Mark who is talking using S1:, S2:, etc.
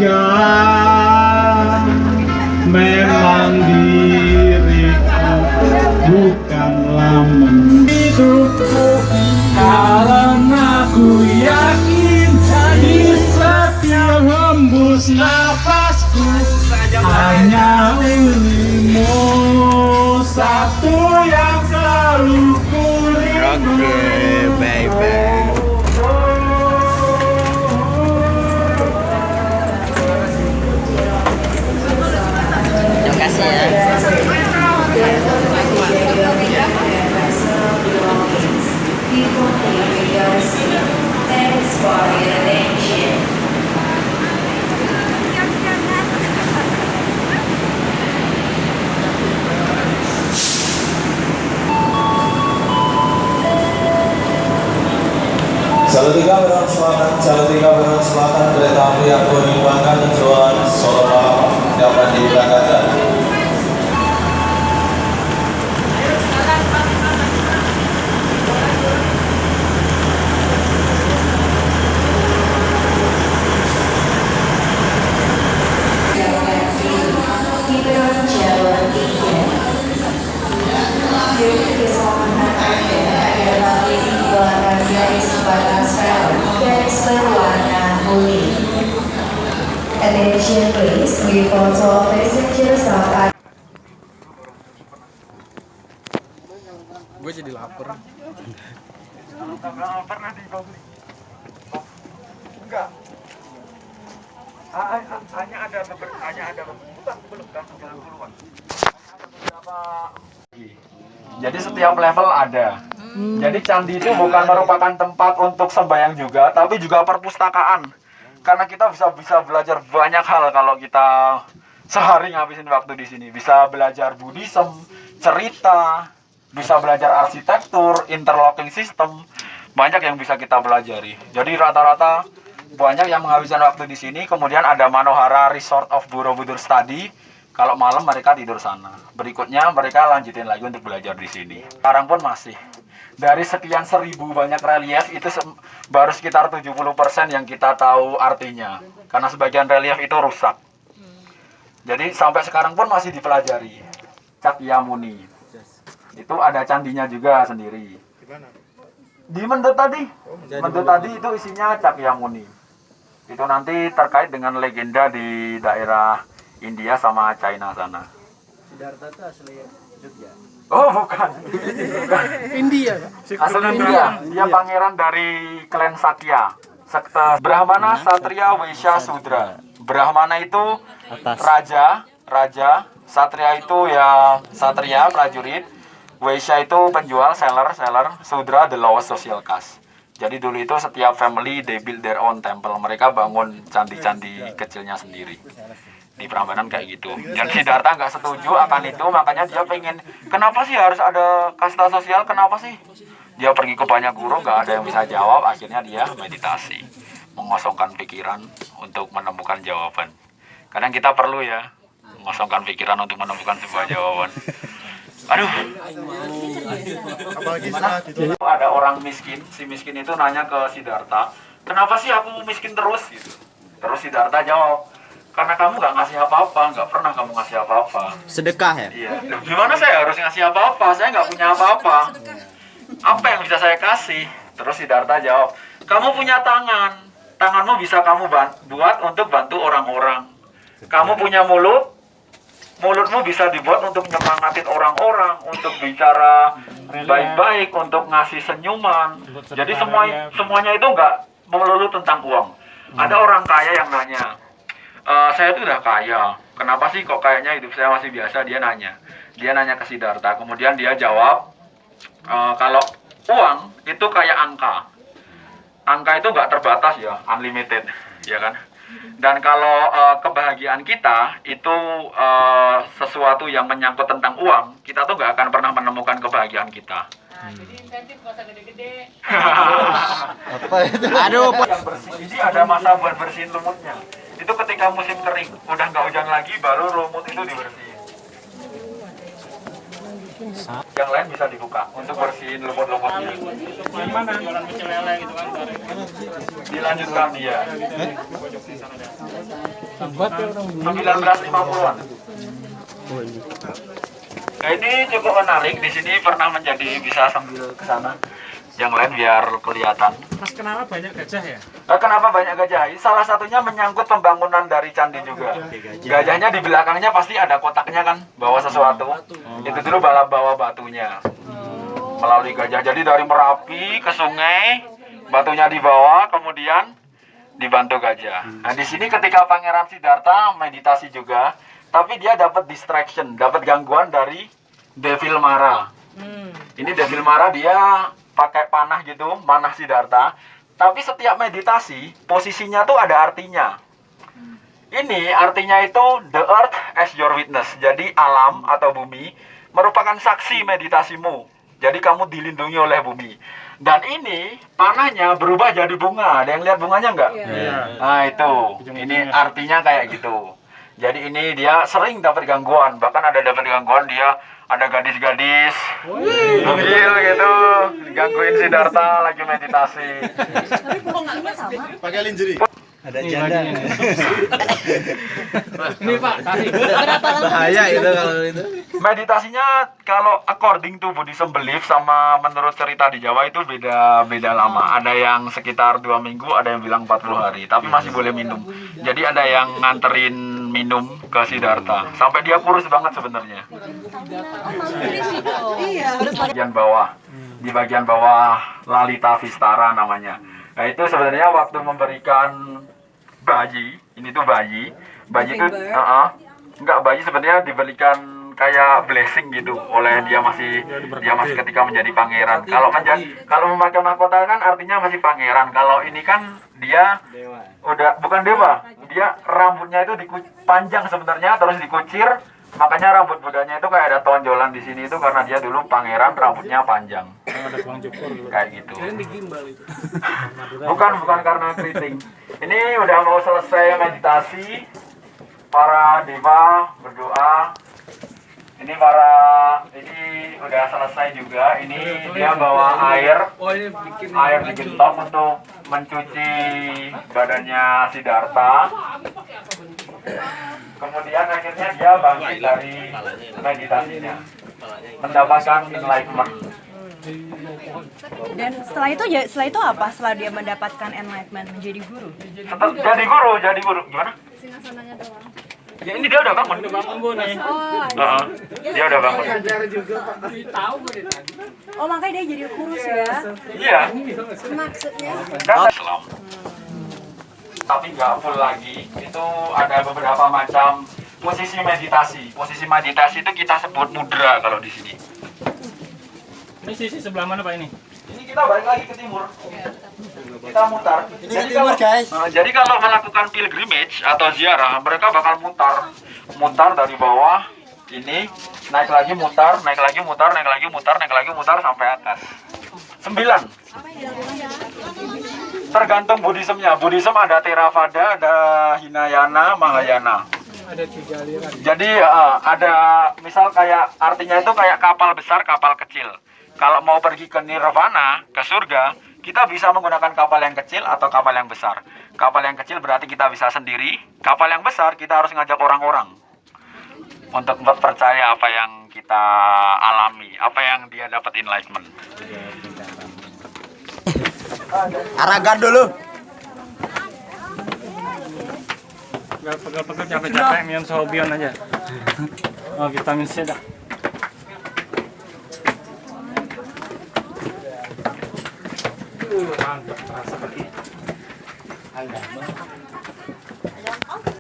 S1: curiga memang diriku bukanlah hidupku, karena ku yakin di setiap hembus nafasku hanya dirimu satu yang selalu ku rindu.
S2: Oke, baby. Terima kasih ya.
S3: Salatiga Beron Selatan, kereta api yang menyumbangkan tujuan Solo Malang dapat diberangkatkan.
S4: Attention please, we photo passengers of
S5: Gue jadi lapar.
S6: Pernah di enggak. Hanya ada beberapa belum kan 90-an. Jadi setiap level ada. Jadi candi itu bukan merupakan tempat untuk sembahyang juga, tapi juga perpustakaan. Karena kita bisa belajar banyak hal kalau kita sehari ngabisin waktu di sini. Bisa belajar Buddhism, cerita, bisa belajar arsitektur, interlocking system, banyak yang bisa kita pelajari. Jadi rata-rata banyak yang menghabiskan waktu di sini. Kemudian ada Manohara Resort of Borobudur Study. Kalau malam mereka tidur sana. Berikutnya mereka lanjutin lagi untuk belajar di sini. Sekarang pun masih. Dari sekian 1000 banyak relief itu baru sekitar 70% yang kita tahu artinya. Karena sebagian relief itu rusak. Jadi sampai sekarang pun masih dipelajari. Cakyamuni. Itu ada candinya juga sendiri. Di Mendut tadi. Mendut tadi itu isinya Cakyamuni. Itu nanti terkait dengan legenda di daerah India sama China sana.
S5: Siddhartha itu asli Jogja.
S6: Oh bukan.
S5: India.
S6: Asli India. Dia pangeran dari klan Sakya. Sekte Brahmana, Satria, Waisya, Sudra. Brahmana itu raja. Satria itu ya satria, prajurit. Waisya itu penjual, seller. Sudra the lowest social caste. Jadi dulu itu setiap family they build their own temple. Mereka bangun candi-candi kecilnya sendiri. Di Prambanan kayak gitu. Dan Siddhartha nggak setuju akan itu, makanya dia pengen, kenapa sih harus ada kasta sosial, kenapa sih? Dia pergi ke banyak guru, nggak ada yang bisa jawab, akhirnya dia meditasi, mengosongkan pikiran untuk menemukan jawaban. Kadang kita perlu ya, mengosongkan pikiran untuk menemukan sebuah jawaban. Aduh. Itu ada orang miskin, si miskin itu nanya ke Siddhartha, kenapa sih aku miskin terus? Gitu. Terus Siddhartha jawab, karena kamu nggak ngasih apa-apa, nggak pernah kamu ngasih apa-apa.
S2: Sedekah ya?
S6: Iya. Gimana saya harus ngasih apa-apa? Saya nggak punya apa-apa. Apa yang bisa saya kasih? Terus Siddhartha jawab, kamu punya tangan. Tanganmu bisa kamu buat untuk bantu orang-orang. Kamu punya mulut. Mulutmu bisa dibuat untuk nyemangatin orang-orang, untuk bicara baik-baik, untuk ngasih senyuman. Jadi semuanya itu nggak melulu tentang uang. Ada orang kaya yang nanya, saya tuh udah kaya, kenapa sih kok kayaknya hidup saya masih biasa? Dia nanya ke Siddhartha, kemudian dia jawab, kalau uang itu kayak angka itu nggak terbatas ya, unlimited, ya kan? Dan kalau kebahagiaan kita itu sesuatu yang menyangkut tentang uang, kita tuh nggak akan pernah menemukan kebahagiaan kita.
S7: Jadi insentif nggak usah gede-gede.
S2: Apa itu? Aduh,
S6: Yang bersih, jadi ada masa buat bersihin lumutnya. Itu ketika musim kering, udah nggak hujan lagi, baru lumut itu dibersihin. Yang lain bisa dibuka untuk bersihin lumut-lumutnya.
S5: Gimana? Jualan pecel lele gitu kan.
S6: Dilanjutkan dia.
S5: Lambat ya orang
S6: 1950-an. Nah, ini cukup menarik. Di sini pernah menjadi bisa sambil ke sana. Yang lain biar kelihatan.
S5: Mas, kenapa banyak gajah ya?
S6: Kenapa banyak gajah? Salah satunya menyangkut pembangunan dari candi juga. Gajahnya di belakangnya pasti ada kotaknya kan, bawa sesuatu. Itu dulu balap bawa batunya. Melalui gajah. Jadi dari Merapi ke sungai, batunya dibawa, kemudian dibantu gajah. Nah, di sini ketika Pangeran Siddhartha meditasi juga, tapi dia dapat distraction, dapat gangguan dari Devil Mara. Ini Devil Mara dia pakai panah gitu, manah Siddhartha. Tapi setiap meditasi, posisinya tuh ada artinya. Ini artinya itu the earth as your witness. Jadi alam atau bumi merupakan saksi meditasimu. Jadi kamu dilindungi oleh bumi. Dan ini panahnya berubah jadi bunga. Ada yang lihat bunganya nggak? Nah itu, ini artinya kayak gitu. Jadi ini dia sering dapat gangguan. Bahkan ada dapat gangguan dia ada gadis-gadis bugil gitu gangguin Siddhartha lagi meditasi.
S2: Pakai lingerie. Ada janda.
S5: Ini Pak, tarik.
S2: Bahaya itu kalau itu.
S6: Meditasinya kalau according to Buddhism belief sama menurut cerita di Jawa itu beda lama. Ada yang sekitar 2 minggu, ada yang bilang 40 hari. Tapi masih boleh minum. Jadi ada yang nganterin minum ke Siddhartha. Sampai dia kurus banget sebenarnya. Bagian bawah. Di bagian bawah Lalita Vistara namanya. Nah itu sebenarnya waktu memberikan bayi, ini tuh bayi itu, enggak, bayi sebenarnya diberikan kayak blessing gitu oleh dia masih ketika menjadi pangeran. Kalau memakai mahkota kan artinya masih pangeran. Kalau ini kan dia udah bukan dewa, dia rambutnya itu panjang sebenarnya terus dikucir. Makanya rambut Budanya itu kayak ada tonjolan di sini itu karena dia dulu pangeran rambutnya panjang. Kayak gitu. Bukan karena keriting. Ini udah mau selesai meditasi. Para dewa berdoa. Ini udah selesai juga. Ini dia bawa air bikin top untuk mencuci badannya Siddhartha. Kemudian akhirnya dia bangkit dari meditasinya, mendapatkan enlightenment.
S8: Dan setelah itu apa? Setelah dia mendapatkan enlightenment menjadi guru?
S6: Jadi guru gimana? Ya ini dia udah bangun. Dia udah bangun.
S8: Oh makanya dia jadi kurus ya?
S6: Iya.
S8: Maksudnya?
S6: Islam. Tapi nggak full lagi. Itu ada beberapa macam posisi meditasi. Posisi meditasi itu kita sebut mudra kalau di sini.
S5: Ini sisi sebelah mana Pak ini?
S6: Ini kita balik lagi ke timur. Kita mutar. Jadi kalau melakukan pilgrimage atau ziarah, mereka bakal mutar dari bawah ini, naik lagi mutar sampai atas. 9. Tergantung Buddhismnya. Buddhism ada Theravada, ada Hinayana, Mahayana.
S5: Ada 3 aliran.
S6: Jadi ada misal kayak artinya itu kayak kapal besar, kapal kecil. Kalau mau pergi ke nirvana, ke surga, kita bisa menggunakan kapal yang kecil atau kapal yang besar. Kapal yang kecil berarti kita bisa sendiri. Kapal yang besar kita harus ngajak orang-orang untuk percaya apa yang kita alami, apa yang dia dapat enlightenment.
S2: Aragan dulu.
S5: Pegel-pegel capek-capek minum Sobion aja. Oh, vitamin C dah. Mantap, terasa seperti agama.